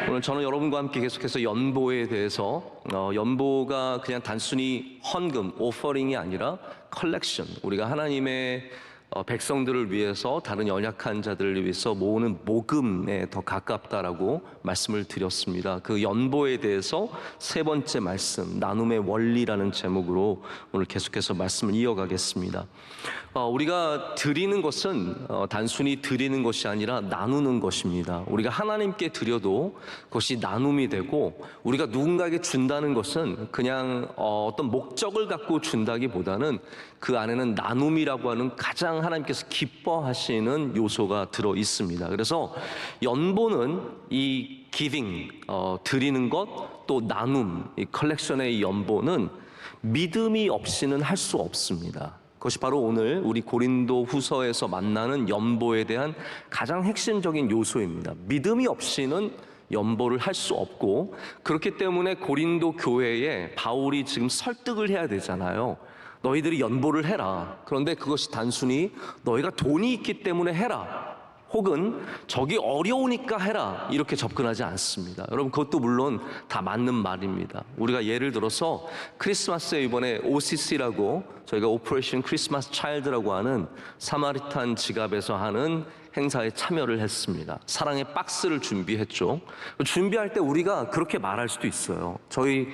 오늘 저는 여러분과 함께 계속해서 연보에 대해서 연보가 그냥 단순히 헌금, 오퍼링이 아니라 컬렉션, 우리가 하나님의 백성들을 위해서, 다른 연약한 자들을 위해서 모으는 모금에 더 가깝다라고 말씀을 드렸습니다. 그 연보에 대해서 세 번째 말씀, 나눔의 원리라는 제목으로 오늘 계속해서 말씀을 이어가겠습니다. 우리가 드리는 것은 단순히 드리는 것이 아니라 나누는 것입니다. 우리가 하나님께 드려도 그것이 나눔이 되고, 우리가 누군가에게 준다는 것은 그냥 어떤 목적을 갖고 준다기보다는 그 안에는 나눔이라고 하는 가장 하나님께서 기뻐하시는 요소가 들어 있습니다. 그래서 연보는 이 기빙, 드리는 것, 또 나눔, 이 컬렉션의 연보는 믿음이 없이는 할 수 없습니다. 그것이 바로 오늘 우리 고린도 후서에서 만나는 연보에 대한 가장 핵심적인 요소입니다. 믿음이 없이는 연보를 할 수 없고, 그렇기 때문에 고린도 교회에 바울이 지금 설득을 해야 되잖아요. 너희들이 연보를 해라. 그런데 그것이 단순히 너희가 돈이 있기 때문에 해라, 혹은 저기 어려우니까 해라, 이렇게 접근하지 않습니다. 여러분, 그것도 물론 다 맞는 말입니다. 우리가 예를 들어서 크리스마스에 이번에 OCC라고, 저희가 오퍼레이션 크리스마스 차일드라고 하는 사마리탄 지갑에서 하는 행사에 참여를 했습니다. 사랑의 박스를 준비했죠. 준비할 때 우리가 그렇게 말할 수도 있어요. 저희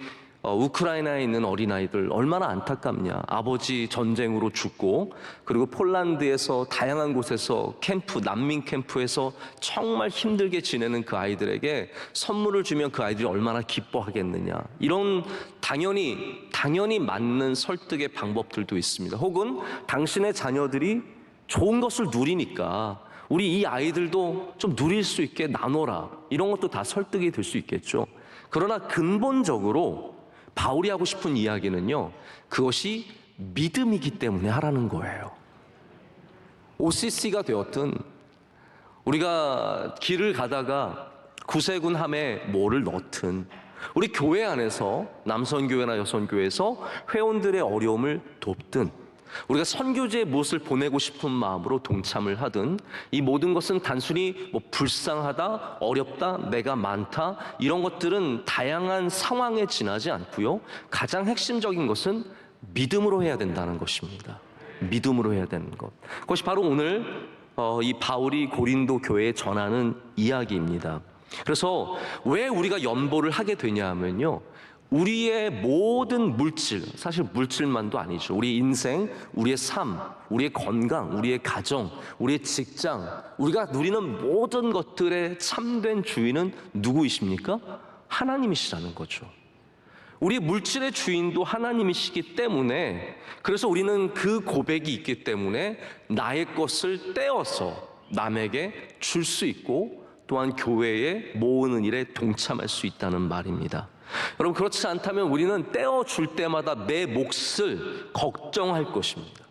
우크라이나에 있는 어린아이들 얼마나 안타깝냐. 아버지 전쟁으로 죽고, 그리고 폴란드에서 다양한 곳에서 캠프, 난민 캠프에서 정말 힘들게 지내는 그 아이들에게 선물을 주면 그 아이들이 얼마나 기뻐하겠느냐. 이런 당연히 맞는 설득의 방법들도 있습니다. 혹은 당신의 자녀들이 좋은 것을 누리니까 우리 이 아이들도 좀 누릴 수 있게 나눠라, 이런 것도 다 설득이 될 수 있겠죠. 그러나 근본적으로 바울이 하고 싶은 이야기는요, 그것이 믿음이기 때문에 하라는 거예요. OCC가 되었든, 우리가 길을 가다가 구세군 함에 뭐를 넣든, 우리 교회 안에서 남선교회나 여선교회에서 회원들의 어려움을 돕든, 우리가 선교지에 무엇을 보내고 싶은 마음으로 동참을 하든, 이 모든 것은 단순히 불쌍하다, 어렵다, 내가 많다, 이런 것들은 다양한 상황에 지나지 않고요, 가장 핵심적인 것은 믿음으로 해야 된다는 것입니다. 믿음으로 해야 되는 것, 그것이 바로 오늘 이 바울이 고린도 교회에 전하는 이야기입니다. 그래서 왜 우리가 연보를 하게 되냐 하면요, 우리의 모든 물질, 사실 물질만도 아니죠. 우리 인생, 우리의 삶, 우리의 건강, 우리의 가정, 우리의 직장, 우리가 누리는 모든 것들의 참된 주인은 누구이십니까? 하나님이시라는 거죠. 우리 물질의 주인도 하나님이시기 때문에, 그래서 우리는 그 고백이 있기 때문에 나의 것을 떼어서 남에게 줄 수 있고, 또한 교회에 모으는 일에 동참할 수 있다는 말입니다. 여러분, 그렇지 않다면 우리는 떼어줄 때마다 내 몫을 걱정할 것입니다.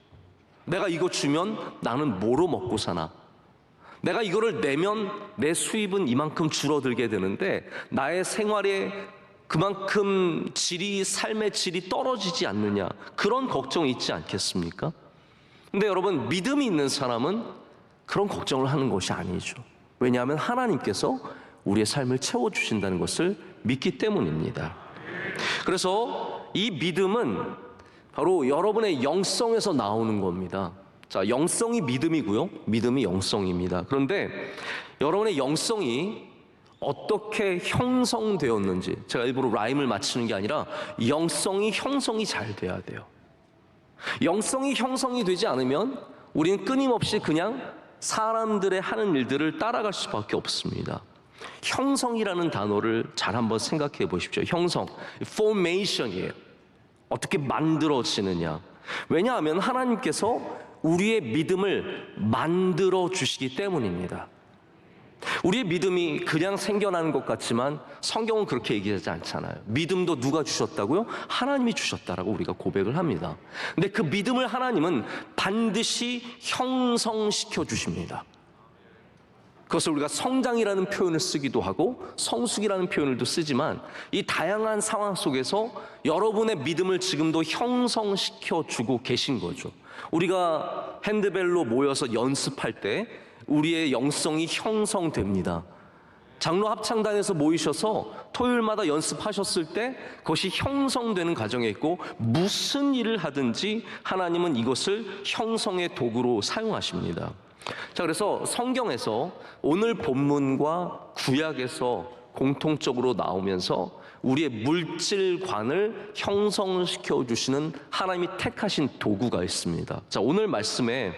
내가 이거 주면 나는 뭐로 먹고 사나? 내가 이거를 내면 내 수입은 이만큼 줄어들게 되는데 나의 생활에 그만큼 삶의 질이 떨어지지 않느냐, 그런 걱정이 있지 않겠습니까? 근데 여러분, 믿음이 있는 사람은 그런 걱정을 하는 것이 아니죠. 왜냐하면 하나님께서 우리의 삶을 채워주신다는 것을 믿기 때문입니다. 그래서 이 믿음은 바로 여러분의 영성에서 나오는 겁니다. 자, 영성이 믿음이고요, 믿음이 영성입니다. 그런데 여러분의 영성이 어떻게 형성되었는지, 제가 일부러 라임을 맞추는 게 아니라 영성이 형성이 잘 돼야 돼요. 영성이 형성이 되지 않으면 우리는 끊임없이 그냥 사람들의 하는 일들을 따라갈 수밖에 없습니다. 형성이라는 단어를 잘 한번 생각해 보십시오. 형성, formation이에요. 어떻게 만들어지느냐. 왜냐하면 하나님께서 우리의 믿음을 만들어 주시기 때문입니다. 우리의 믿음이 그냥 생겨나는 것 같지만 성경은 그렇게 얘기하지 않잖아요. 믿음도 누가 주셨다고요? 하나님이 주셨다라고 우리가 고백을 합니다. 근데 그 믿음을 하나님은 반드시 형성시켜 주십니다. 그것을 우리가 성장이라는 표현을 쓰기도 하고 성숙이라는 표현을 쓰지만, 이 다양한 상황 속에서 여러분의 믿음을 지금도 형성시켜 주고 계신 거죠. 우리가 핸드벨로 모여서 연습할 때 우리의 영성이 형성됩니다. 장로 합창단에서 모이셔서 토요일마다 연습하셨을 때 그것이 형성되는 과정에 있고, 무슨 일을 하든지 하나님은 이것을 형성의 도구로 사용하십니다. 자, 그래서 성경에서 오늘 본문과 구약에서 공통적으로 나오면서 우리의 물질관을 형성시켜 주시는 하나님이 택하신 도구가 있습니다. 자, 오늘 말씀에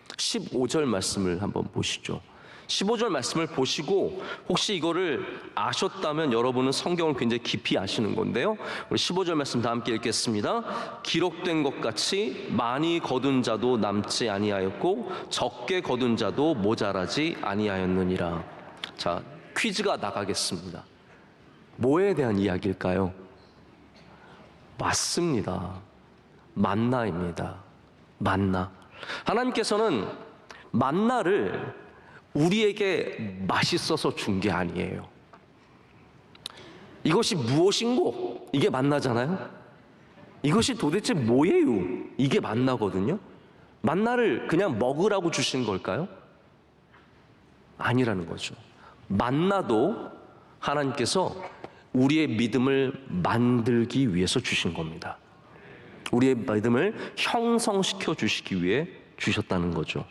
15절 말씀을 한번 보시죠. 15절 말씀을 보시고 혹시 이거를 아셨다면 여러분은 성경을 굉장히 깊이 아시는 건데요. 우리 15절 말씀 다 함께 읽겠습니다. 기록된 것 같이 많이 거둔 자도 남지 아니하였고 적게 거둔 자도 모자라지 아니하였느니라. 자, 퀴즈가 나가겠습니다. 뭐에 대한 이야기일까요? 맞습니다. 만나입니다. 만나. 하나님께서는 만나를 우리에게 맛있어서 준 게 아니에요. 이것이 무엇인고? 이게 만나잖아요. 이것이 도대체 뭐예요? 이게 만나거든요. 만나를 그냥 먹으라고 주신 걸까요? 아니라는 거죠. 만나도 하나님께서 우리의 믿음을 만들기 위해서 주신 겁니다. 우리의 믿음을 형성시켜 주시기 위해 주셨다는 거죠.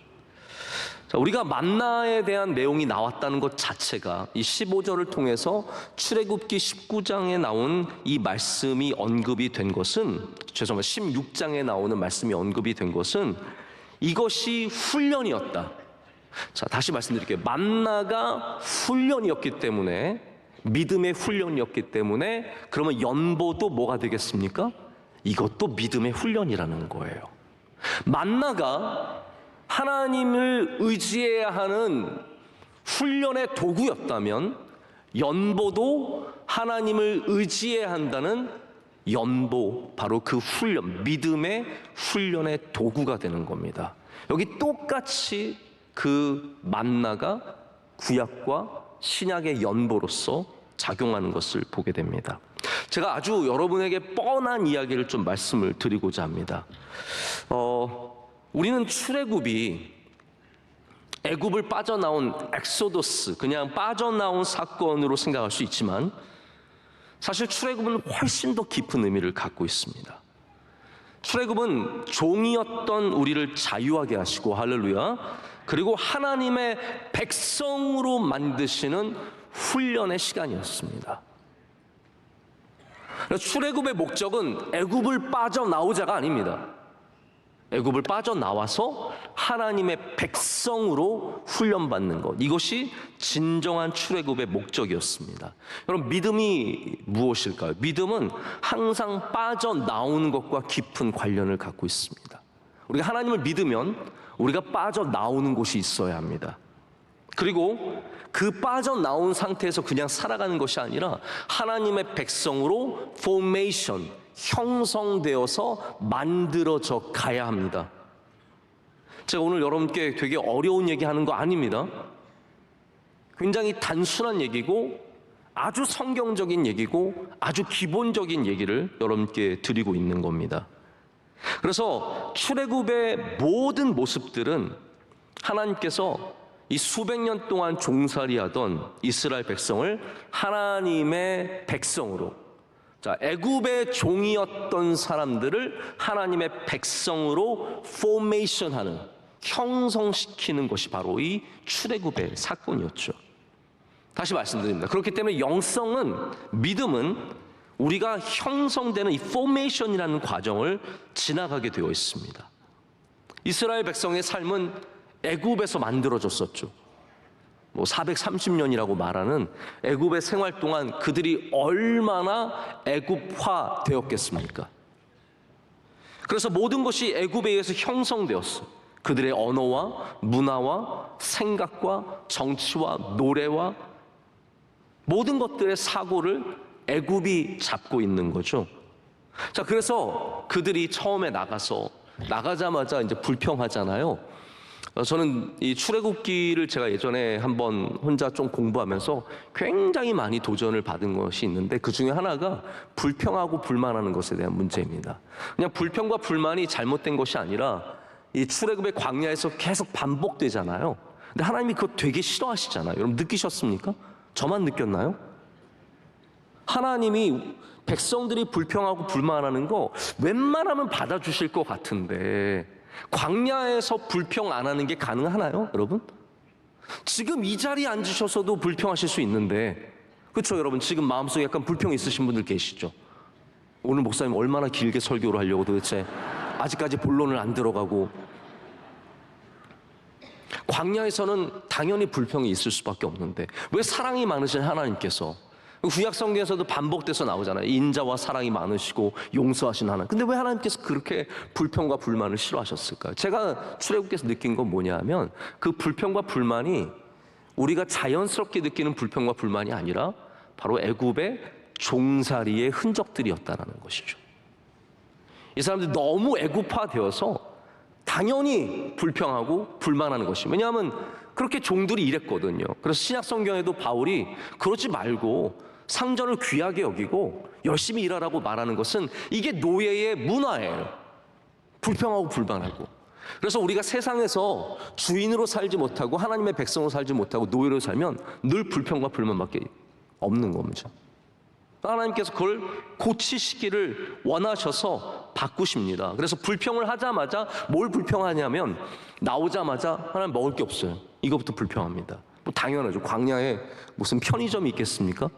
자, 우리가 만나에 대한 내용이 나왔다는 것 자체가 이 15절을 통해서 출애굽기 19장에 나온 이 말씀이 언급이 된 것은, 죄송합니다, 16장에 나오는 말씀이 언급이 된 것은 이것이 훈련이었다. 자, 다시 말씀드릴게요. 만나가 훈련이었기 때문에, 믿음의 훈련이었기 때문에, 그러면 연보도 뭐가 되겠습니까? 이것도 믿음의 훈련이라는 거예요. 만나가 하나님을 의지해야 하는 훈련의 도구였다면, 연보도 하나님을 의지해야 한다는 연보, 바로 그 훈련, 믿음의 훈련의 도구가 되는 겁니다. 여기 똑같이 그 만나가 구약과 신약의 연보로서 작용하는 것을 보게 됩니다. 제가 아주 여러분에게 뻔한 이야기를 좀 말씀을 드리고자 합니다. 우리는 출애굽이 애굽을 빠져나온 엑소더스, 그냥 빠져나온 사건으로 생각할 수 있지만 사실 출애굽은 훨씬 더 깊은 의미를 갖고 있습니다. 출애굽은 종이었던 우리를 자유하게 하시고, 할렐루야, 그리고 하나님의 백성으로 만드시는 훈련의 시간이었습니다. 출애굽의 목적은 애굽을 빠져나오자가 아닙니다. 애굽을 빠져나와서 하나님의 백성으로 훈련받는 것, 이것이 진정한 출애굽의 목적이었습니다. 여러분, 믿음이 무엇일까요? 믿음은 항상 빠져나오는 것과 깊은 관련을 갖고 있습니다. 우리가 하나님을 믿으면 우리가 빠져나오는 곳이 있어야 합니다. 그리고 그 빠져나온 상태에서 그냥 살아가는 것이 아니라 하나님의 백성으로 포메이션, 형성되어서 만들어져 가야 합니다. 제가 오늘 여러분께 되게 어려운 얘기하는 거 아닙니다. 굉장히 단순한 얘기고 아주 성경적인 얘기고 아주 기본적인 얘기를 여러분께 드리고 있는 겁니다. 그래서 출애굽의 모든 모습들은 하나님께서 이 수백 년 동안 종살이하던 이스라엘 백성을 하나님의 백성으로, 자, 애굽의 종이었던 사람들을 하나님의 백성으로 포메이션하는, 형성시키는 것이 바로 이 출애굽의 사건이었죠. 다시 말씀드립니다. 그렇기 때문에 영성은, 믿음은 우리가 형성되는 이 포메이션이라는 과정을 지나가게 되어 있습니다. 이스라엘 백성의 삶은 애굽에서 만들어졌었죠. 430년이라고 말하는 애굽의 생활 동안 그들이 얼마나 애굽화 되었겠습니까? 그래서 모든 것이 애굽에 의해서 형성되었어. 그들의 언어와 문화와 생각과 정치와 노래와 모든 것들의 사고를 애굽이 잡고 있는 거죠. 자, 그래서 그들이 처음에 나가자마자 이제 불평하잖아요. 저는 이 출애굽기를 제가 예전에 한번 혼자 좀 공부하면서 굉장히 많이 도전을 받은 것이 있는데, 그 중에 하나가 불평하고 불만하는 것에 대한 문제입니다. 그냥 불평과 불만이 잘못된 것이 아니라 이 출애굽의 광야에서 계속 반복되잖아요. 근데 하나님이 그거 되게 싫어하시잖아요. 여러분 느끼셨습니까? 저만 느꼈나요? 하나님이 백성들이 불평하고 불만하는 거 웬만하면 받아주실 것 같은데 광야에서 불평 안 하는 게 가능하나요, 여러분? 지금 이 자리에 앉으셔서도 불평하실 수 있는데, 그렇죠, 여러분? 지금 마음속에 약간 불평 있으신 분들 계시죠? 오늘 목사님 얼마나 길게 설교를 하려고 도대체 아직까지 본론을 안 들어가고. 광야에서는 당연히 불평이 있을 수밖에 없는데 왜 사랑이 많으신 하나님께서, 구약 성경에서도 반복돼서 나오잖아요. 인자와 사랑이 많으시고 용서하신 하나님. 근데 왜 하나님께서 그렇게 불평과 불만을 싫어하셨을까요? 제가 출애굽께서 느낀 건 뭐냐면 그 불평과 불만이 우리가 자연스럽게 느끼는 불평과 불만이 아니라 바로 애굽의 종살이의 흔적들이었다는 것이죠. 이 사람들이 너무 애굽화되어서 당연히 불평하고 불만하는 것이, 왜냐하면 그렇게 종들이 일했거든요. 그래서 신약 성경에도 바울이 그러지 말고 상전을 귀하게 여기고 열심히 일하라고 말하는 것은 이게 노예의 문화예요. 불평하고 불만하고. 그래서 우리가 세상에서 주인으로 살지 못하고 하나님의 백성으로 살지 못하고 노예로 살면 늘 불평과 불만밖에 없는 겁니다. 하나님께서 그걸 고치시기를 원하셔서 바꾸십니다. 그래서 불평을 하자마자 뭘 불평하냐면 나오자마자 하나님 먹을 게 없어요. 이거부터 불평합니다. 뭐 당연하죠. 광야에 무슨 편의점이 있겠습니까?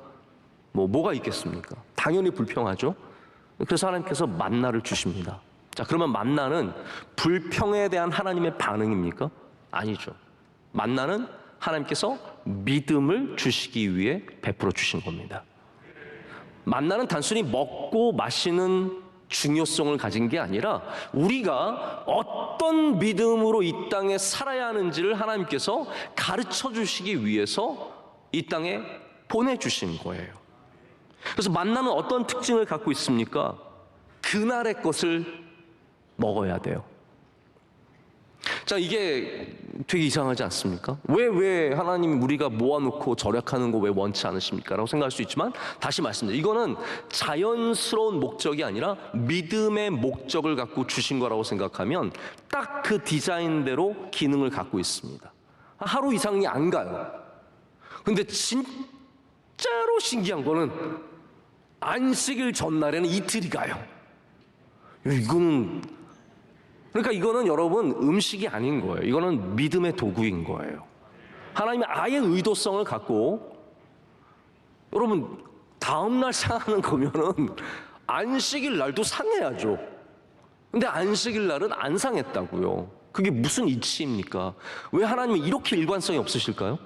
뭐가 있겠습니까? 당연히 불평하죠. 그래서 하나님께서 만나를 주십니다. 자, 그러면 만나는 불평에 대한 하나님의 반응입니까? 아니죠. 만나는 하나님께서 믿음을 주시기 위해 베풀어 주신 겁니다. 만나는 단순히 먹고 마시는 중요성을 가진 게 아니라 우리가 어떤 믿음으로 이 땅에 살아야 하는지를 하나님께서 가르쳐 주시기 위해서 이 땅에 보내주신 거예요. 그래서 만나는 어떤 특징을 갖고 있습니까? 그날의 것을 먹어야 돼요. 자, 이게 되게 이상하지 않습니까? 왜 하나님이 우리가 모아놓고 절약하는 거 왜 원치 않으십니까? 라고 생각할 수 있지만 다시 말씀드립니다. 이거는 자연스러운 목적이 아니라 믿음의 목적을 갖고 주신 거라고 생각하면 딱 그 디자인대로 기능을 갖고 있습니다. 하루 이상이 안 가요. 근데 진짜로 신기한 거는 안식일 전날에는 이틀이 가요. 그러니까 이거는 여러분 음식이 아닌 거예요. 이거는 믿음의 도구인 거예요. 하나님이 아예 의도성을 갖고, 여러분 다음날 상하는 거면은 안식일 날도 상해야죠. 근데 안식일 날은 안 상했다고요. 그게 무슨 이치입니까? 왜 하나님이 이렇게 일관성이 없으실까요?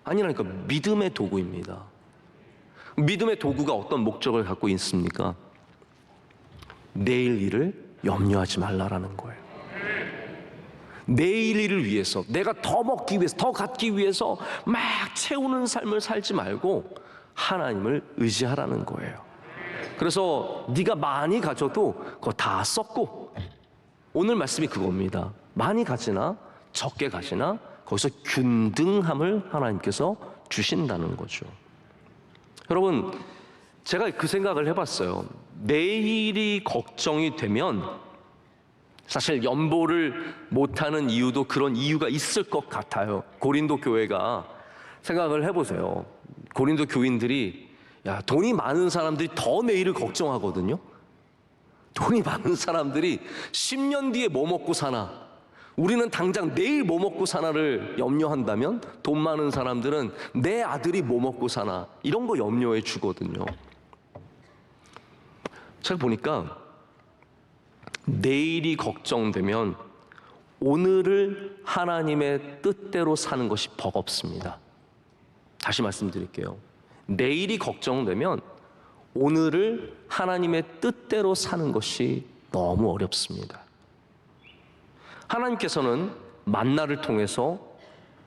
아니라니까. 믿음의 도구입니다. 믿음의 도구가 어떤 목적을 갖고 있습니까? 내일 일을 염려하지 말라라는 거예요. 내일 일을 위해서, 내가 더 먹기 위해서, 더 갖기 위해서 막 채우는 삶을 살지 말고 하나님을 의지하라는 거예요. 그래서 네가 많이 가져도 그거 다 썼고, 오늘 말씀이 그겁니다. 많이 가지나 적게 가지나 거기서 균등함을 하나님께서 주신다는 거죠. 여러분, 제가 그 생각을 해봤어요. 내일이 걱정이 되면 사실 연보를 못하는 이유도 그런 이유가 있을 것 같아요. 고린도 교회가 생각을 해보세요. 고린도 교인들이, 돈이 많은 사람들이 더 내일을 걱정하거든요. 돈이 많은 사람들이 10년 뒤에 뭐 먹고 사나, 우리는 당장 내일 뭐 먹고 사나를 염려한다면 돈 많은 사람들은 내 아들이 뭐 먹고 사나 이런 거 염려해 주거든요. 제가 보니까 내일이 걱정되면 오늘을 하나님의 뜻대로 사는 것이 버겁습니다. 다시 말씀드릴게요. 내일이 걱정되면 오늘을 하나님의 뜻대로 사는 것이 너무 어렵습니다. 하나님께서는 만나를 통해서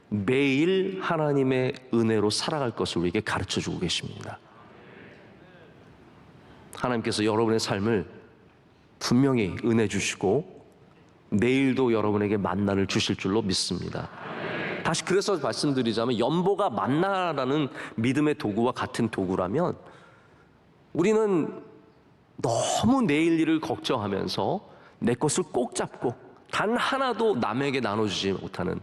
매일 하나님의 은혜로 살아갈 것을 우리에게 가르쳐주고 계십니다. 하나님께서 여러분의 삶을 분명히 은혜 주시고 내일도 여러분에게 만나를 주실 줄로 믿습니다. 다시 그래서 말씀드리자면, 연보가 만나라는 믿음의 도구와 같은 도구라면 우리는 너무 내일 일을 걱정하면서 내 것을 꼭 잡고 단 하나도 남에게 나눠주지 못하는,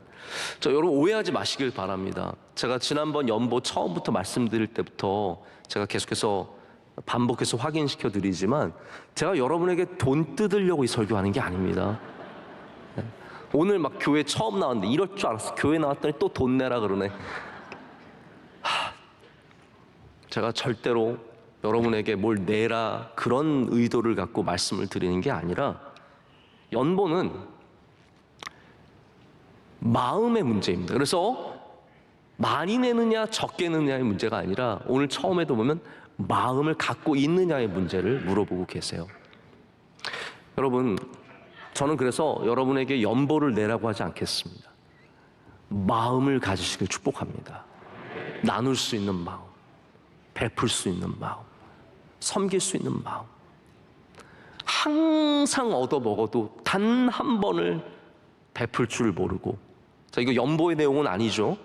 여러분 오해하지 마시길 바랍니다. 제가 지난번 연보 처음부터 말씀드릴 때부터 제가 계속해서 반복해서 확인시켜 드리지만, 제가 여러분에게 돈 뜯으려고 이 설교하는 게 아닙니다. 오늘 막 교회 처음 나왔는데 이럴 줄 알았어. 교회 나왔더니 또 돈 내라 그러네. 제가 절대로 여러분에게 뭘 내라 그런 의도를 갖고 말씀을 드리는 게 아니라, 연보는 마음의 문제입니다. 그래서 많이 내느냐 적게 내느냐의 문제가 아니라, 오늘 처음에도 보면 마음을 갖고 있느냐의 문제를 물어보고 계세요. 여러분, 저는 그래서 여러분에게 연보를 내라고 하지 않겠습니다. 마음을 가지시길 축복합니다. 나눌 수 있는 마음, 베풀 수 있는 마음, 섬길 수 있는 마음. 항상 얻어먹어도 단 한 번을 베풀 줄 모르고, 자, 이거 연보의 내용은 아니죠.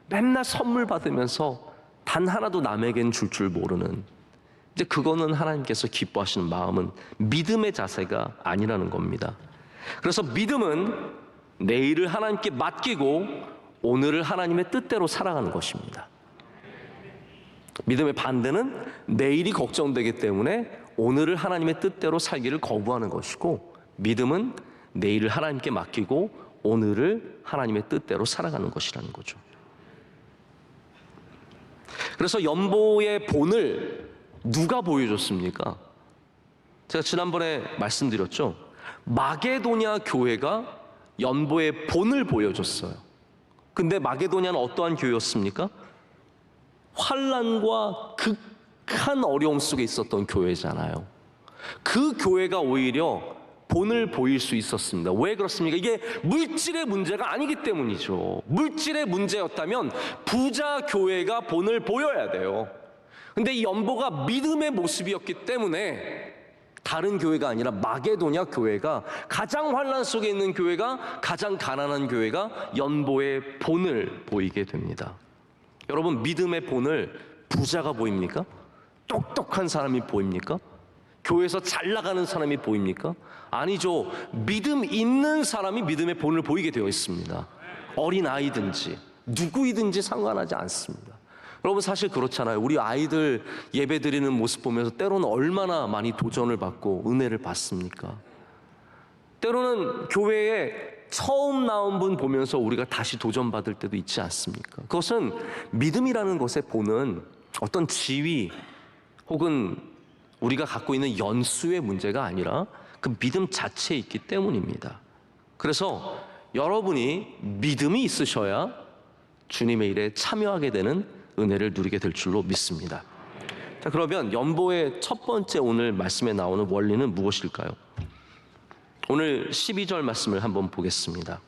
맨날 선물 받으면서 단 하나도 남에겐 줄 줄 모르는, 이제 그거는 하나님께서 기뻐하시는 마음은 믿음의 자세가 아니라는 겁니다. 그래서 믿음은 내일을 하나님께 맡기고 오늘을 하나님의 뜻대로 살아가는 것입니다. 믿음의 반대는 내일이 걱정되기 때문에 오늘을 하나님의 뜻대로 살기를 거부하는 것이고, 믿음은 내일을 하나님께 맡기고 오늘을 하나님의 뜻대로 살아가는 것이라는 거죠. 그래서 연보의 본을 누가 보여줬습니까? 제가 지난번에 말씀드렸죠. 마게도냐 교회가 연보의 본을 보여줬어요. 근데 마게도냐는 어떠한 교회였습니까? 환난과 극한 어려움 속에 있었던 교회잖아요. 그 교회가 오히려 본을 보일 수 있었습니다. 왜 그렇습니까? 이게 물질의 문제가 아니기 때문이죠. 물질의 문제였다면 부자 교회가 본을 보여야 돼요. 근데 이 연보가 믿음의 모습이었기 때문에 다른 교회가 아니라 마게도냐 교회가, 가장 환난 속에 있는 교회가, 가장 가난한 교회가 연보의 본을 보이게 됩니다. 여러분, 믿음의 본을 부자가 보입니까? 똑똑한 사람이 보입니까? 교회에서 잘 나가는 사람이 보입니까? 아니죠. 믿음 있는 사람이 믿음의 본을 보이게 되어 있습니다. 어린아이든지 누구이든지 상관하지 않습니다. 여러분, 사실 그렇잖아요. 우리 아이들 예배 드리는 모습 보면서 때로는 얼마나 많이 도전을 받고 은혜를 받습니까? 때로는 교회에 처음 나온 분 보면서 우리가 다시 도전받을 때도 있지 않습니까? 그것은 믿음이라는 것에 보는 어떤 지위 혹은 우리가 갖고 있는 연수의 문제가 아니라 그 믿음 자체에 있기 때문입니다. 그래서 여러분이 믿음이 있으셔야 주님의 일에 참여하게 되는 은혜를 누리게 될 줄로 믿습니다. 자, 그러면 연보의 첫 번째 오늘 말씀에 나오는 원리는 무엇일까요? 오늘 12절 말씀을 한번 보겠습니다.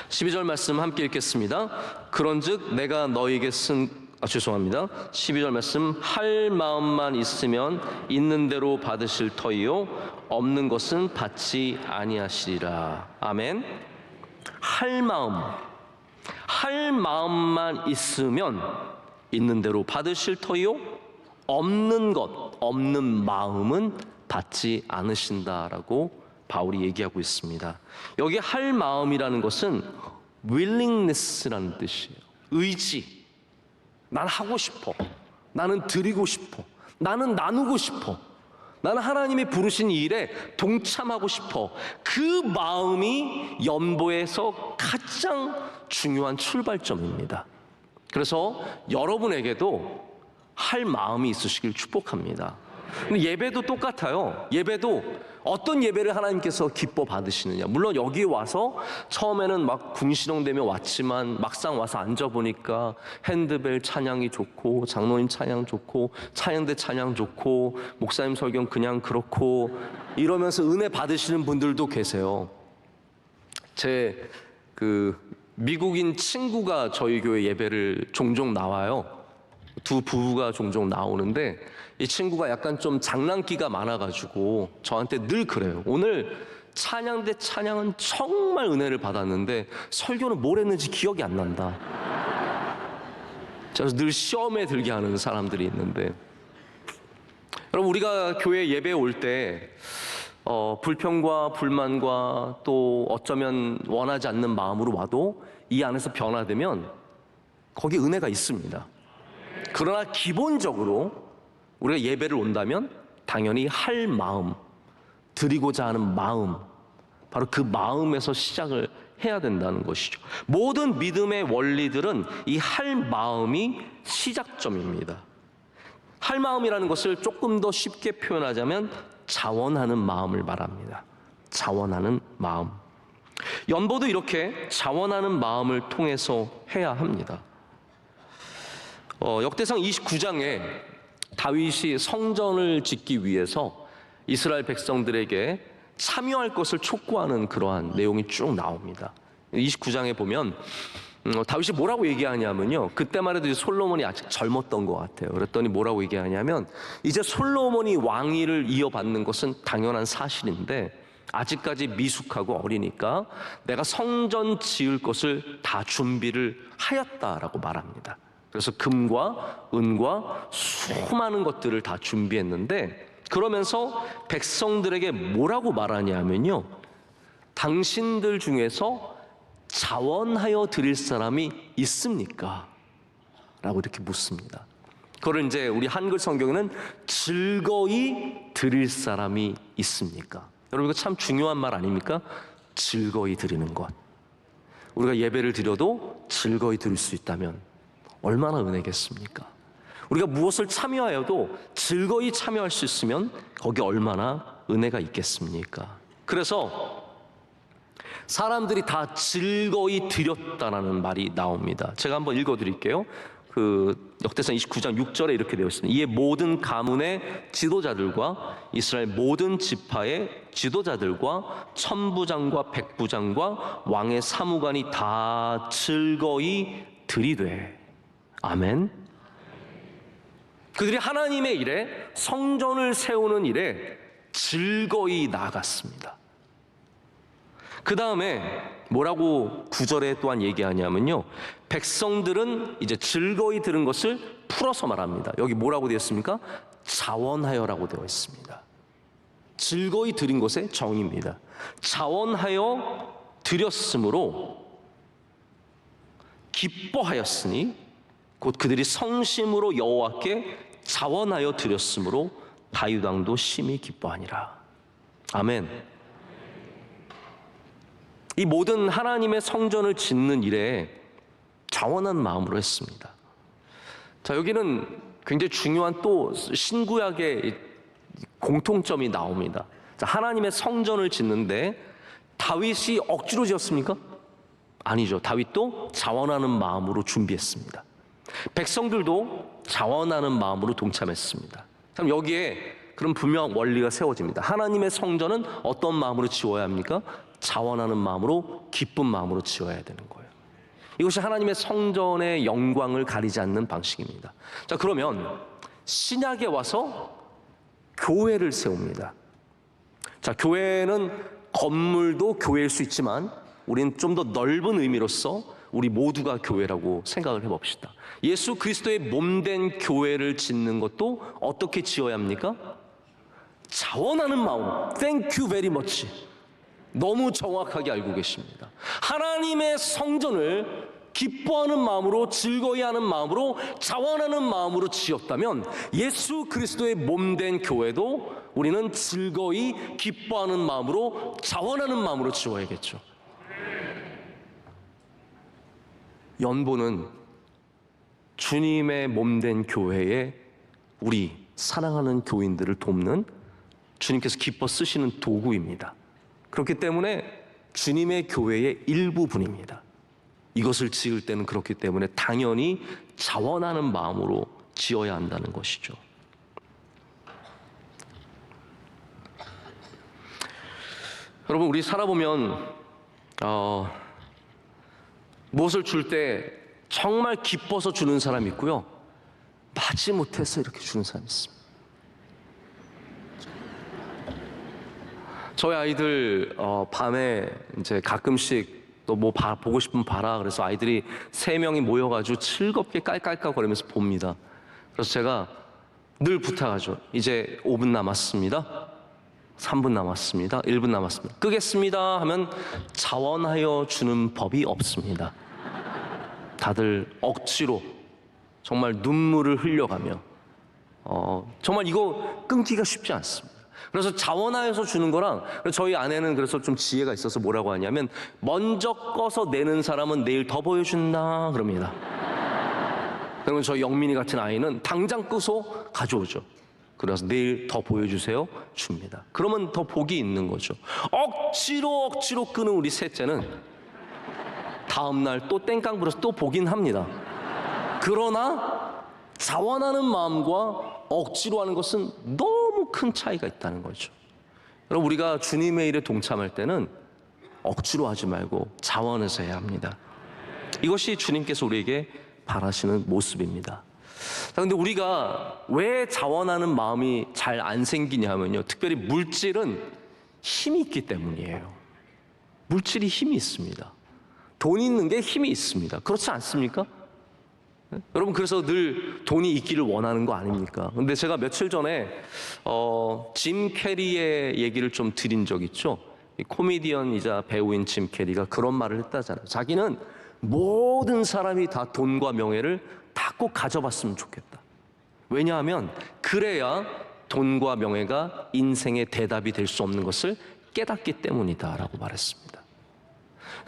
12절 말씀 함께 읽겠습니다. 그런즉 내가 너에게 쓴 12절 말씀, 할 마음만 있으면 있는 대로 받으실 터이요 없는 것은 받지 아니하시리라. 아멘. 할 마음만 있으면 있는 대로 받으실 터이요 없는 마음은 받지 않으신다라고 바울이 얘기하고 있습니다. 여기 할 마음이라는 것은 willingness라는 뜻이에요. 의지. 난 하고 싶어. 나는 드리고 싶어. 나는 나누고 싶어. 나는 하나님의 부르신 일에 동참하고 싶어. 그 마음이 연보에서 가장 중요한 출발점입니다. 그래서 여러분에게도 할 마음이 있으시길 축복합니다. 근데 예배도 똑같아요. 예배도 어떤 예배를 하나님께서 기뻐 받으시느냐. 물론 여기 와서 처음에는 막 군시렁대며 왔지만 막상 와서 앉아보니까 핸드벨 찬양이 좋고 장로님 찬양 좋고 찬양대 찬양 좋고 목사님 설교 그냥 그렇고 이러면서 은혜 받으시는 분들도 계세요. 제 미국인 친구가 저희 교회 예배를 종종 나와요. 두 부부가 종종 나오는데 이 친구가 약간 좀 장난기가 많아가지고 저한테 늘 그래요. 오늘 찬양대 찬양은 정말 은혜를 받았는데 설교는 뭘 했는지 기억이 안 난다. 그래서 늘 시험에 들게 하는 사람들이 있는데, 여러분, 우리가 교회 예배에 올 때 불평과 불만과 또 어쩌면 원하지 않는 마음으로 와도 이 안에서 변화되면 거기 은혜가 있습니다. 그러나 기본적으로 우리가 예배를 온다면 당연히 할 마음, 드리고자 하는 마음, 바로 그 마음에서 시작을 해야 된다는 것이죠. 모든 믿음의 원리들은 이 할 마음이 시작점입니다. 할 마음이라는 것을 조금 더 쉽게 표현하자면 자원하는 마음을 말합니다. 자원하는 마음. 연보도 이렇게 자원하는 마음을 통해서 해야 합니다. 역대상 29장에 다윗이 성전을 짓기 위해서 이스라엘 백성들에게 참여할 것을 촉구하는 그러한 내용이 쭉 나옵니다. 29장에 보면 다윗이 뭐라고 얘기하냐면요, 그때만 해도 솔로몬이 아직 젊었던 것 같아요. 그랬더니 뭐라고 얘기하냐면, 이제 솔로몬이 왕위를 이어받는 것은 당연한 사실인데 아직까지 미숙하고 어리니까 내가 성전 지을 것을 다 준비를 하였다라고 말합니다. 그래서 금과 은과 수많은 것들을 다 준비했는데, 그러면서 백성들에게 뭐라고 말하냐면요, 당신들 중에서 자원하여 드릴 사람이 있습니까? 라고 이렇게 묻습니다. 그걸 이제 우리 한글 성경에는 즐거이 드릴 사람이 있습니까? 여러분, 이거 참 중요한 말 아닙니까? 즐거이 드리는 것. 우리가 예배를 드려도 즐거이 드릴 수 있다면 얼마나 은혜겠습니까? 우리가 무엇을 참여하여도 즐거이 참여할 수 있으면 거기 얼마나 은혜가 있겠습니까? 그래서 사람들이 다 즐거이 드렸다라는 말이 나옵니다. 제가 한번 읽어드릴게요. 역대상 29장 6절에 이렇게 되어 있습니다. 이에 모든 가문의 지도자들과 이스라엘 모든 지파의 지도자들과 천부장과 백부장과 왕의 사무관이 다 즐거이 드리되. 아멘. 그들이 하나님의 일에, 성전을 세우는 일에 즐거이 나아갔습니다. 그 다음에 뭐라고 9절에 또한 얘기하냐면요, 백성들은 이제 즐거이 들은 것을 풀어서 말합니다. 여기 뭐라고 되어 있습니까? 자원하여라고 되어 있습니다. 즐거이 드린 것의 정의입니다. 자원하여 드렸으므로 기뻐하였으니, 곧 그들이 성심으로 여호와께 자원하여 드렸으므로 다윗 왕도 심히 기뻐하니라. 아멘. 이 모든 하나님의 성전을 짓는 일에 자원한 마음으로 했습니다. 자, 여기는 굉장히 중요한 또 신구약의 공통점이 나옵니다. 자, 하나님의 성전을 짓는데 다윗이 억지로 지었습니까? 아니죠. 다윗도 자원하는 마음으로 준비했습니다. 백성들도 자원하는 마음으로 동참했습니다. 참, 여기에 그런 분명한 원리가 세워집니다. 하나님의 성전은 어떤 마음으로 지어야 합니까? 자원하는 마음으로, 기쁜 마음으로 지어야 되는 거예요. 이것이 하나님의 성전의 영광을 가리지 않는 방식입니다. 자, 그러면 신약에 와서 교회를 세웁니다. 자, 교회는 건물도 교회일 수 있지만 우리는 좀 더 넓은 의미로서 우리 모두가 교회라고 생각을 해봅시다. 예수 그리스도의 몸된 교회를 짓는 것도 어떻게 지어야 합니까? 자원하는 마음. Thank you very much. 너무 정확하게 알고 계십니다. 하나님의 성전을 기뻐하는 마음으로, 즐거이 하는 마음으로, 자원하는 마음으로 지었다면 예수 그리스도의 몸된 교회도 우리는 즐거이 기뻐하는 마음으로, 자원하는 마음으로 지어야겠죠. 연보는 주님의 몸된 교회에 우리 사랑하는 교인들을 돕는 주님께서 기뻐 쓰시는 도구입니다. 그렇기 때문에 주님의 교회의 일부분입니다. 이것을 지을 때는 그렇기 때문에 당연히 자원하는 마음으로 지어야 한다는 것이죠. 여러분, 우리 살아보면 무엇을 줄 때 정말 기뻐서 주는 사람이 있고요, 마지 못해서 이렇게 주는 사람이 있습니다. 저희 아이들 밤에 이제 가끔씩 또 뭐 보고 싶으면 봐라, 그래서 아이들이 3명이 모여가지고 즐겁게 깔깔깔거리면서 봅니다. 그래서 제가 늘 부탁하죠. 이제 5분 남았습니다. 3분 남았습니다. 1분 남았습니다. 끄겠습니다 하면 자원하여 주는 법이 없습니다. 다들 억지로 정말 눈물을 흘려가며 정말 이거 끊기가 쉽지 않습니다. 그래서 자원하여서 주는 거랑, 저희 아내는 그래서 좀 지혜가 있어서 뭐라고 하냐면, 먼저 꺼서 내는 사람은 내일 더 보여준다 그럽니다. 그러면 저희 영민이 같은 아이는 당장 끄서 가져오죠. 그래서 내일 더 보여주세요 줍니다. 그러면 더 복이 있는 거죠. 억지로 끄는 우리 셋째는 다음날 또 땡깡 부려서 또 보긴 합니다. 그러나 자원하는 마음과 억지로 하는 것은 너무 큰 차이가 있다는 거죠. 여러분, 우리가 주님의 일에 동참할 때는 억지로 하지 말고 자원해서 해야 합니다. 이것이 주님께서 우리에게 바라시는 모습입니다. 그런데 우리가 왜 자원하는 마음이 잘 안 생기냐면요, 특별히 물질은 힘이 있기 때문이에요. 물질이 힘이 있습니다. 돈 있는 게 힘이 있습니다. 그렇지 않습니까? 여러분, 그래서 늘 돈이 있기를 원하는 거 아닙니까? 근데 제가 며칠 전에 짐 캐리의 얘기를 좀 드린 적 있죠. 코미디언이자 배우인 짐 캐리가 그런 말을 했다잖아요. 자기는 모든 사람이 다 돈과 명예를 다 꼭 가져봤으면 좋겠다. 왜냐하면 그래야 돈과 명예가 인생의 대답이 될 수 없는 것을 깨닫기 때문이다라고 말했습니다.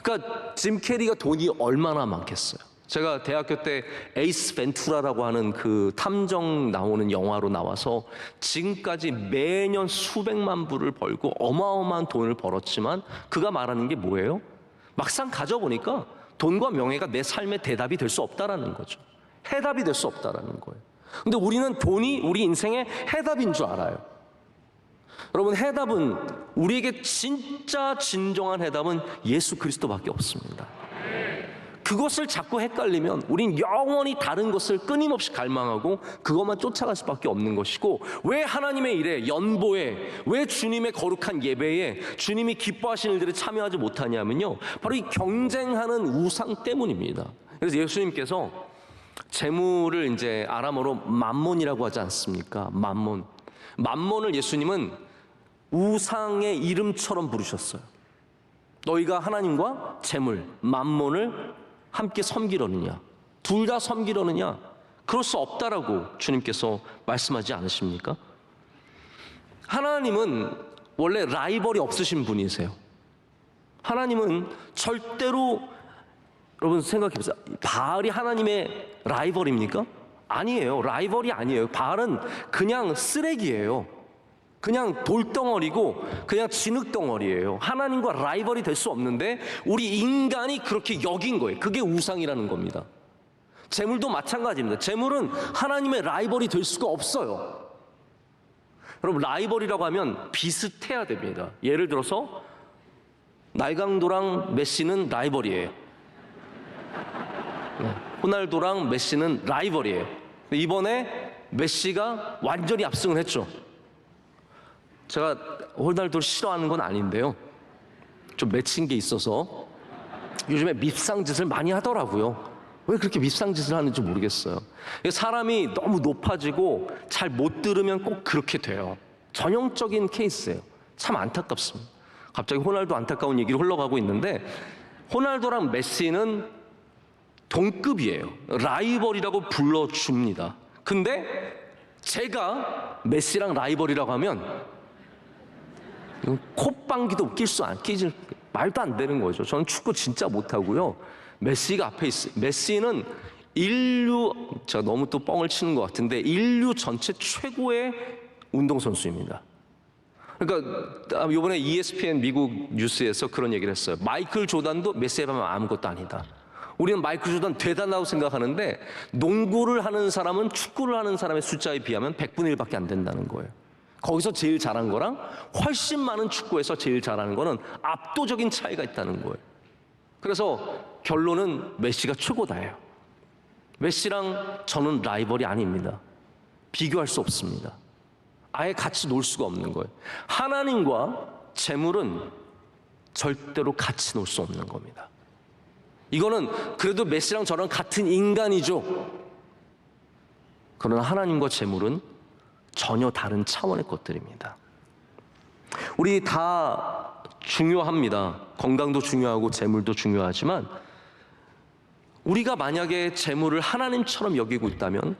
그러니까 짐 캐리가 돈이 얼마나 많겠어요. 제가 대학교 때 에이스 벤투라라고 하는 그 탐정 나오는 영화로 나와서 지금까지 매년 수백만 불을 벌고 어마어마한 돈을 벌었지만, 그가 말하는 게 뭐예요? 막상 가져보니까 돈과 명예가 내 삶의 대답이 될 수 없다라는 거죠. 해답이 될 수 없다라는 거예요. 근데 우리는 돈이 우리 인생의 해답인 줄 알아요. 여러분, 해답은, 우리에게 진짜 진정한 해답은 예수 그리스도밖에 없습니다. 그것을 자꾸 헷갈리면 우린 영원히 다른 것을 끊임없이 갈망하고 그것만 쫓아갈 수밖에 없는 것이고, 왜 하나님의 일에, 연보에, 왜 주님의 거룩한 예배에, 주님이 기뻐하시는 일들에 참여하지 못하냐면요, 바로 이 경쟁하는 우상 때문입니다. 그래서 예수님께서 재물을 이제 아람어로 맘몬이라고 하지 않습니까? 맘몬을 예수님은 우상의 이름처럼 부르셨어요. 너희가 하나님과 재물, 맘몬을 함께 섬기려느냐, 둘 다 섬기려느냐, 그럴 수 없다라고 주님께서 말씀하지 않으십니까? 하나님은 원래 라이벌이 없으신 분이세요. 하나님은 절대로, 여러분 생각해 보세요. 바알이 하나님의 라이벌입니까? 아니에요. 라이벌이 아니에요. 바알은 그냥 쓰레기예요. 그냥 돌덩어리고 그냥 진흙덩어리예요. 하나님과 라이벌이 될 수 없는데 우리 인간이 그렇게 여긴 거예요. 그게 우상이라는 겁니다. 재물도 마찬가지입니다. 재물은 하나님의 라이벌이 될 수가 없어요. 여러분, 라이벌이라고 하면 비슷해야 됩니다. 예를 들어서 날강도랑 메시는 라이벌이에요. 호날두랑 메시는 라이벌이에요. 이번에 메시가 완전히 압승을 했죠. 제가 호날두를 싫어하는 건 아닌데요, 좀 맺힌 게 있어서 요즘에 밉상짓을 많이 하더라고요. 왜 그렇게 밉상짓을 하는지 모르겠어요. 사람이 너무 높아지고 잘 못 들으면 꼭 그렇게 돼요. 전형적인 케이스예요. 참 안타깝습니다. 갑자기 호날두 안타까운 얘기로 흘러가고 있는데, 호날두랑 메시는 동급이에요. 라이벌이라고 불러줍니다. 근데 제가 메시랑 라이벌이라고 하면 콧방귀도 끼질 말도 안 되는 거죠. 저는 축구 진짜 못하고요. 메시가 앞에 있어요. 메시는 제가 너무 또 뻥을 치는 것 같은데, 인류 전체 최고의 운동선수입니다. 그러니까 이번에 ESPN 미국 뉴스에서 그런 얘기를 했어요. 마이클 조단도 메시에 비하면 아무것도 아니다. 우리는 마이클 조단 대단하다고 생각하는데, 농구를 하는 사람은 축구를 하는 사람의 숫자에 비하면 100분의 1밖에 안 된다는 거예요. 거기서 제일 잘한 거랑 훨씬 많은 축구에서 제일 잘하는 거는 압도적인 차이가 있다는 거예요. 그래서 결론은 메시가 최고다예요. 메시랑 저는 라이벌이 아닙니다. 비교할 수 없습니다. 아예 같이 놀 수가 없는 거예요. 하나님과 재물은 절대로 같이 놀 수 없는 겁니다. 이거는 그래도 메시랑 저랑 같은 인간이죠. 그러나 하나님과 재물은 전혀 다른 차원의 것들입니다. 우리 다 중요합니다. 건강도 중요하고 재물도 중요하지만 우리가 만약에 재물을 하나님처럼 여기고 있다면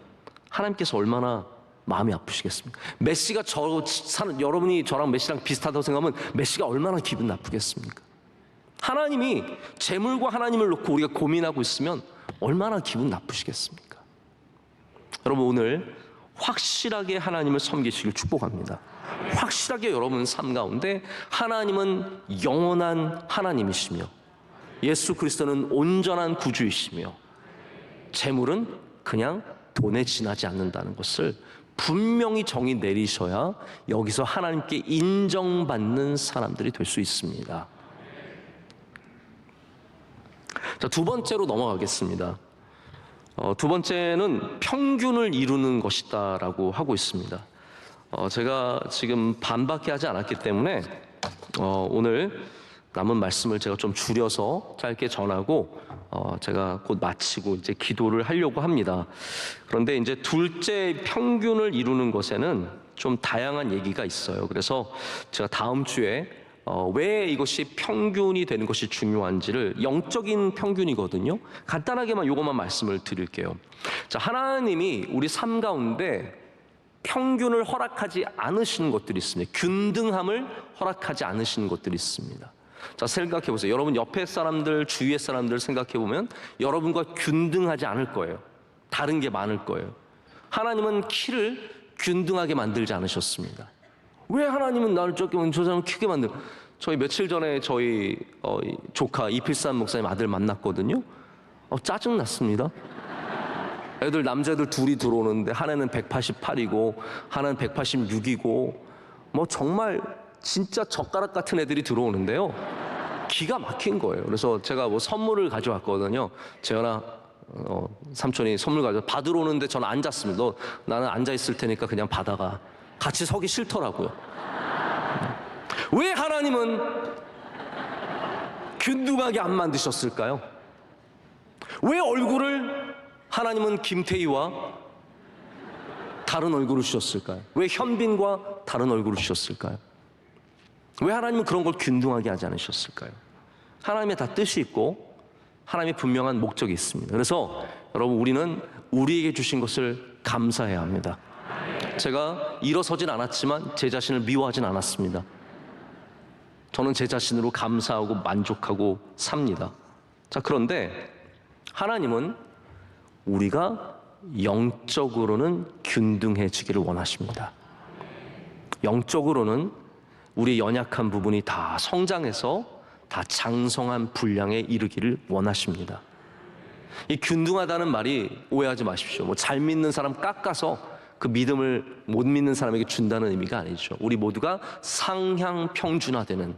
하나님께서 얼마나 마음이 아프시겠습니까? 메시가 여러분이 저랑 메시랑 비슷하다고 생각하면 메시가 얼마나 기분 나쁘겠습니까? 하나님이 재물과 하나님을 놓고 우리가 고민하고 있으면 얼마나 기분 나쁘시겠습니까? 여러분, 오늘 확실하게 하나님을 섬기시길 축복합니다. 확실하게 여러분 삶 가운데 하나님은 영원한 하나님이시며 예수 그리스도는 온전한 구주이시며 재물은 그냥 돈에 지나지 않는다는 것을 분명히 정의 내리셔야 여기서 하나님께 인정받는 사람들이 될 수 있습니다. 자, 두 번째로 넘어가겠습니다. 두 번째는 평균을 이루는 것이다 라고 하고 있습니다. 제가 지금 반밖에 하지 않았기 때문에 오늘 남은 말씀을 제가 좀 줄여서 짧게 전하고 제가 곧 마치고 이제 기도를 하려고 합니다. 그런데 이제 둘째 평균을 이루는 것에는 좀 다양한 얘기가 있어요. 그래서 제가 다음 주에 왜 이것이 평균이 되는 것이 중요한지를, 영적인 평균이거든요. 간단하게만 이것만 말씀을 드릴게요. 자, 하나님이 우리 삶 가운데 평균을 허락하지 않으시는 것들이 있습니다. 균등함을 허락하지 않으시는 것들이 있습니다. 자, 생각해 보세요. 여러분 옆에 사람들, 주위의 사람들 생각해 보면 여러분과 균등하지 않을 거예요. 다른 게 많을 거예요. 하나님은 키를 균등하게 만들지 않으셨습니다. 왜 하나님은 나를 적게, 저 사람을 크게 만들? 저희 며칠 전에 저희 조카 이필산 목사님 아들 만났거든요. 짜증 났습니다. 애들, 남자들 둘이 들어오는데 하나는 188이고 하나는 186이고 뭐 정말 진짜 젓가락 같은 애들이 들어오는데요. 기가 막힌 거예요. 그래서 제가 뭐 선물을 가져왔거든요. 재현아, 삼촌이 선물 받으러 오는데 저는 앉았습니다. 나는 앉아 있을 테니까 그냥 받아가. 같이 서기 싫더라고요. 왜 하나님은 균등하게 안 만드셨을까요? 왜 얼굴을 하나님은 김태희와 다른 얼굴을 주셨을까요? 왜 현빈과 다른 얼굴을 주셨을까요? 왜 하나님은 그런 걸 균등하게 하지 않으셨을까요? 하나님의 다 뜻이 있고 하나님의 분명한 목적이 있습니다. 그래서 여러분, 우리는 우리에게 주신 것을 감사해야 합니다. 제가 일어서진 않았지만 제 자신을 미워하진 않았습니다. 저는 제 자신으로 감사하고 만족하고 삽니다. 자, 그런데 하나님은 우리가 영적으로는 균등해지기를 원하십니다. 영적으로는 우리의 연약한 부분이 다 성장해서 다 장성한 분량에 이르기를 원하십니다. 이 균등하다는 말이 오해하지 마십시오. 뭐 잘 믿는 사람 깎아서 그 믿음을 못 믿는 사람에게 준다는 의미가 아니죠. 우리 모두가 상향 평준화되는,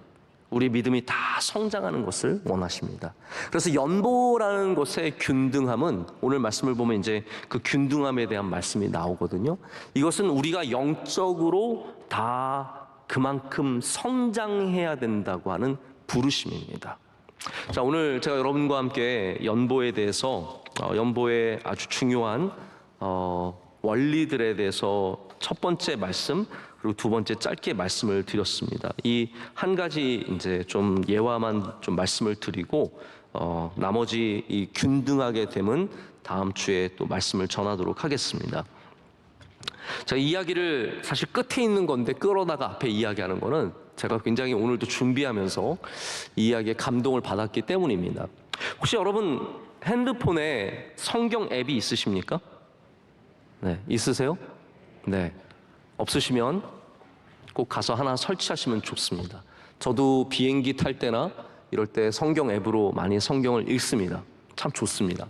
우리 믿음이 다 성장하는 것을 원하십니다. 그래서 연보라는 것의 균등함은, 오늘 말씀을 보면 이제 그 균등함에 대한 말씀이 나오거든요. 이것은 우리가 영적으로 다 그만큼 성장해야 된다고 하는 부르심입니다. 자, 오늘 제가 여러분과 함께 연보에 대해서 연보의 아주 중요한 원리들에 대해서 첫 번째 말씀, 그리고 두 번째 짧게 말씀을 드렸습니다. 이 한 가지 이제 좀 예화만 좀 말씀을 드리고 나머지 이 균등하게 됨은 다음 주에 또 말씀을 전하도록 하겠습니다. 자, 이야기를 사실 끝에 있는 건데 끌어다가 앞에 이야기하는 거는 제가 굉장히 오늘도 준비하면서 이 이야기에 감동을 받았기 때문입니다. 혹시 여러분 핸드폰에 성경 앱이 있으십니까? 네, 있으세요? 네. 없으시면 꼭 가서 하나 설치하시면 좋습니다. 저도 비행기 탈 때나 이럴 때 성경 앱으로 많이 성경을 읽습니다. 참 좋습니다.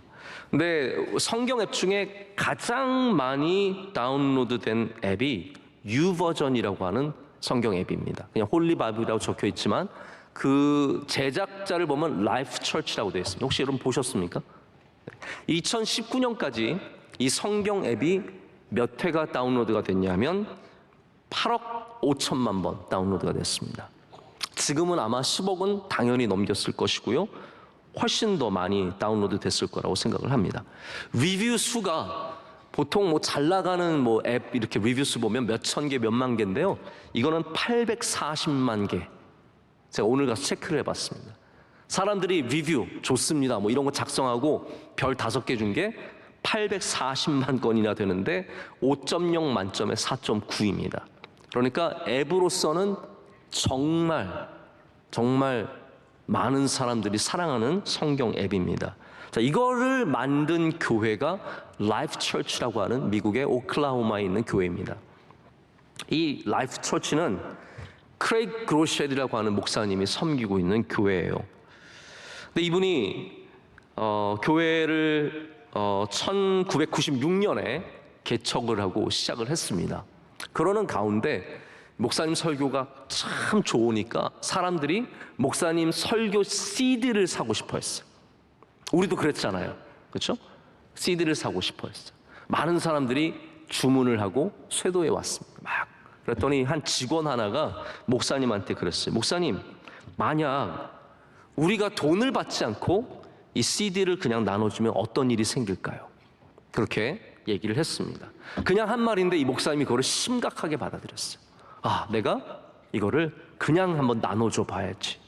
근데 성경 앱 중에 가장 많이 다운로드된 앱이 유버전이라고 하는 성경 앱입니다. 그냥 홀리 바이블이라고 적혀 있지만 그 제작자를 보면 라이프 처치라고 되어 있습니다. 혹시 여러분 보셨습니까? 2019년까지 이 성경 앱이 몇 회가 다운로드가 됐냐면 8억 5천만 번 다운로드가 됐습니다. 지금은 아마 10억은 당연히 넘겼을 것이고요. 훨씬 더 많이 다운로드 됐을 거라고 생각을 합니다. 리뷰 수가 보통 뭐 잘 나가는 뭐 앱 이렇게 리뷰수 보면 몇 천 개, 몇만 개인데요. 이거는 840만 개. 제가 오늘 가서 체크를 해봤습니다. 사람들이 리뷰 좋습니다 뭐 이런 거 작성하고 별 5개 준 게 840만 건이나 되는데 5.0 만점에 4.9입니다. 그러니까 앱으로서는 정말 많은 사람들이 사랑하는 성경 앱입니다. 자, 이거를 만든 교회가 라이프 처치라고 하는 미국의 오클라호마에 있는 교회입니다. 이 라이프 처치는 크레이그 그로쉘이라고 하는 목사님이 섬기고 있는 교회예요. 근데 이분이 교회를 1996년에 개척을 하고 시작을 했습니다. 그러는 가운데 목사님 설교가 참 좋으니까 사람들이 목사님 설교 CD를 사고 싶어 했어요. 우리도 그랬잖아요. 그렇죠? CD를 사고 싶어 했어요. 많은 사람들이 주문을 하고 쇄도에 왔습니다. 막 그랬더니 한 직원 하나가 목사님한테 그랬어요. 목사님, 만약 우리가 돈을 받지 않고 이 CD를 그냥 나눠주면 어떤 일이 생길까요? 그렇게 얘기를 했습니다. 그냥 한 말인데 이 목사님이 그거를 심각하게 받아들였어요. 아, 내가 이거를 그냥 한번 나눠줘 봐야지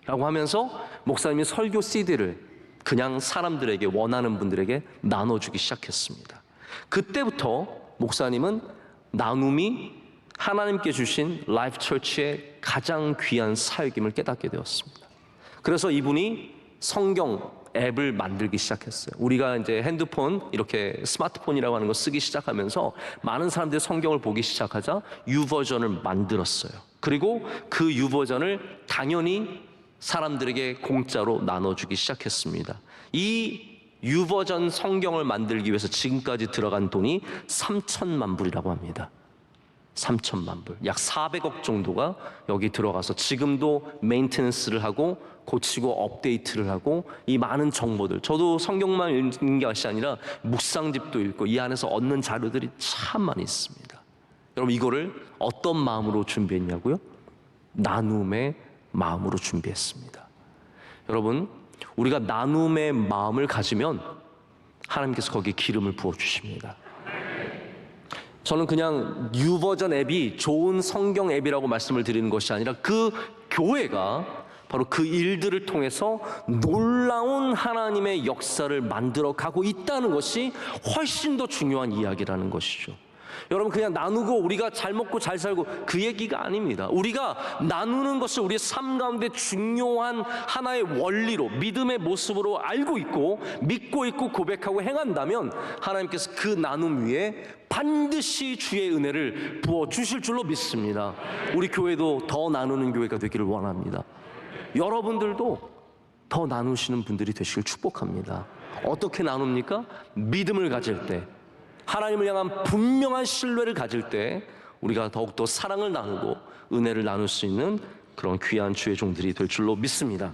라고 하면서 목사님이 설교 CD를 그냥 사람들에게, 원하는 분들에게 나눠주기 시작했습니다. 그때부터 목사님은 나눔이 하나님께 주신 라이프 처치의 가장 귀한 사역임을 깨닫게 되었습니다. 그래서 이분이 성경 앱을 만들기 시작했어요. 우리가 이제 핸드폰, 이렇게 스마트폰이라고 하는 거 쓰기 시작하면서 많은 사람들이 성경을 보기 시작하자 유버전을 만들었어요. 그리고 그 유버전을 당연히 사람들에게 공짜로 나눠주기 시작했습니다. 이 유버전 성경을 만들기 위해서 지금까지 들어간 돈이 3천만 불이라고 합니다. 3천만 불, 약 400억 정도가 여기 들어가서 지금도 메인테넌스를 하고 고치고 업데이트를 하고 이 많은 정보들, 저도 성경만 읽는 것이 아니라 묵상집도 읽고 이 안에서 얻는 자료들이 참 많이 있습니다. 여러분, 이거를 어떤 마음으로 준비했냐고요? 나눔의 마음으로 준비했습니다. 여러분, 우리가 나눔의 마음을 가지면 하나님께서 거기에 기름을 부어주십니다. 저는 그냥 유버전 앱이 좋은 성경 앱이라고 말씀을 드리는 것이 아니라 그 교회가 바로 그 일들을 통해서 놀라운 하나님의 역사를 만들어 가고 있다는 것이 훨씬 더 중요한 이야기라는 것이죠. 여러분, 그냥 나누고 우리가 잘 먹고 잘 살고 그 얘기가 아닙니다. 우리가 나누는 것을 우리의 삶 가운데 중요한 하나의 원리로, 믿음의 모습으로 알고 있고 믿고 있고 고백하고 행한다면 하나님께서 그 나눔 위에 반드시 주의 은혜를 부어주실 줄로 믿습니다. 우리 교회도 더 나누는 교회가 되기를 원합니다. 여러분들도 더 나누시는 분들이 되시길 축복합니다. 어떻게 나눕니까? 믿음을 가질 때, 하나님을 향한 분명한 신뢰를 가질 때 우리가 더욱더 사랑을 나누고 은혜를 나눌 수 있는 그런 귀한 주의 종들이 될 줄로 믿습니다.